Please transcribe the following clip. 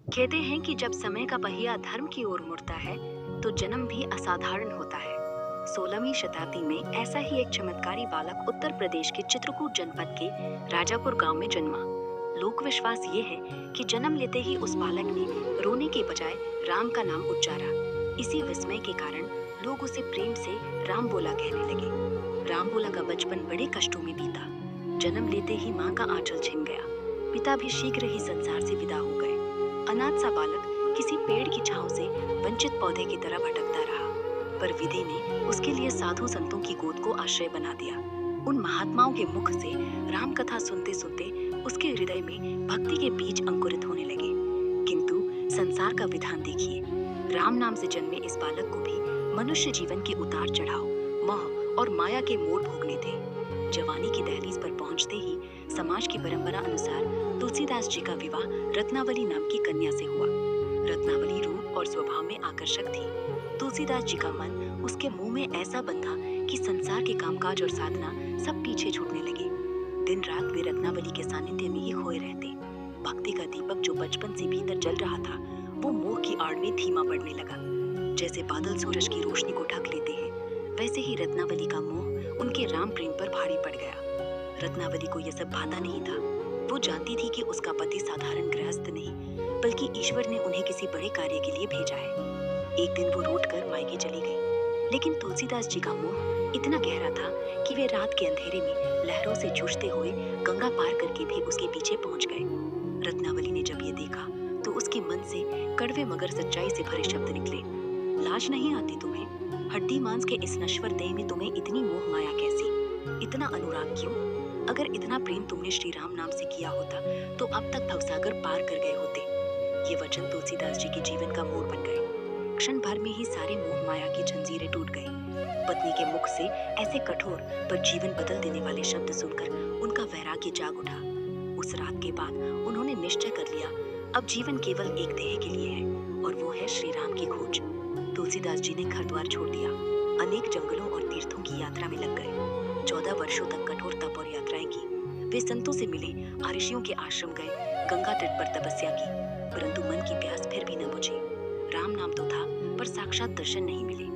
कहते हैं कि जब समय का पहिया धर्म की ओर मुड़ता है, तो जन्म भी असाधारण होता है। 16वीं शताब्दी में ऐसा ही एक चमत्कारी बालक उत्तर प्रदेश के चित्रकूट जनपद के राजापुर गांव में जन्मा। लोक विश्वास ये है कि जन्म लेते ही उस बालक ने रोने के बजाय राम का नाम उच्चारा। इसी विस्मय के कारण लोग उसे प्रेम से राम बोला कहने लगे। राम बोला का बचपन बड़े कष्टों में बीता। जन्म लेते ही माँ का आंचल छिन गया। पिता भी शीघ्र ही संसार से विदा हो गए। अनाथ सा बालक किसी पेड़ की छांव से वंचित पौधे की तरह भटकता रहा, पर विधि ने उसके लिए साधु संतों की गोद को आश्रय बना दिया। उन महात्माओं के मुख से राम कथा सुनते सुनते उसके हृदय में भक्ति के बीज अंकुरित होने लगे। किंतु संसार का विधान देखिए, राम नाम से जन्मे इस बालक को भी मनुष्य जीवन के उतार चढ़ाव, मोह और माया के मोड़ भोगने थे। जवानी की दहलीज पर पहुंचते ही समाज की परंपरा अनुसार तुलसीदास जी का विवाह रत्नावली नाम की कन्या से हुआ। रत्नावली रूप और स्वभाव में आकर्षक थी। तुलसीदास जी का मन उसके मुंह में ऐसा बंधा कि संसार के कामकाज और साधना सब पीछे छूटने लगे। दिन रात वे रत्नावली के सानिध्य में ही खोए रहते। भक्ति का दीपक जो बचपन से भीतर जल रहा था, वो मोह की आड़ में धीमा पड़ने लगा। जैसे बादल सूरज की रोशनी को ढक लेते हैं, वैसे ही रत्नावली का मोह उनके राम प्रेम पर भारी पड़ गया। रत्नावली को यह सब भाता नहीं था। वो जानती थी कि उसका पति साधारण गृहस्थ नहीं, बल्कि ईश्वर ने उन्हें किसी बड़े कार्य के लिए भेजा है। एक दिन वो रूठ कर मायके चली गई, लेकिन तुलसीदास जी का मोह इतना गहरा था कि वे रात के अंधेरे में लहरों से जूझते हुए गंगा पार करके भी उसके पीछे पहुंच गए। रत्नावली ने जब ये देखा तो उसके मन से कड़वे मगर सच्चाई से भरे शब्द निकले। लाज नहीं आती तुम्हें? हड्डी मांस के इस नश्वर देह में तुम्हें इतनी मोह माया कैसी? इतना अनुराग क्यों? अगर इतना प्रेम तुमने श्री राम नाम से किया होता तो अब तक भवसागर पार कर गए होते। ये वचन तुलसीदास जी के जीवन का मोड़ बन गए। क्षण भर में ही सारे मोह माया की जंजीरें टूट गई। पत्नी के मुख से ऐसे कठोर पर जीवन बदल देने वाले शब्द सुनकर उनका वैराग्य जाग उठा। उस रात के बाद उन्होंने निश्चय कर लिया, अब जीवन केवल एक देह के लिए है, और वो है श्री राम की खोज। तुलसीदास जी ने घर द्वार छोड़ दिया, अनेक जंगलों और तीर्थों की यात्रा में लग गए। 14 वर्षों तक कठोर तप और यात्राएं की। वे संतों से मिले, ऋषियों के आश्रम गए, गंगा तट पर तपस्या की, परंतु मन की प्यास फिर भी न बुझी। राम नाम तो था, पर साक्षात दर्शन नहीं मिले।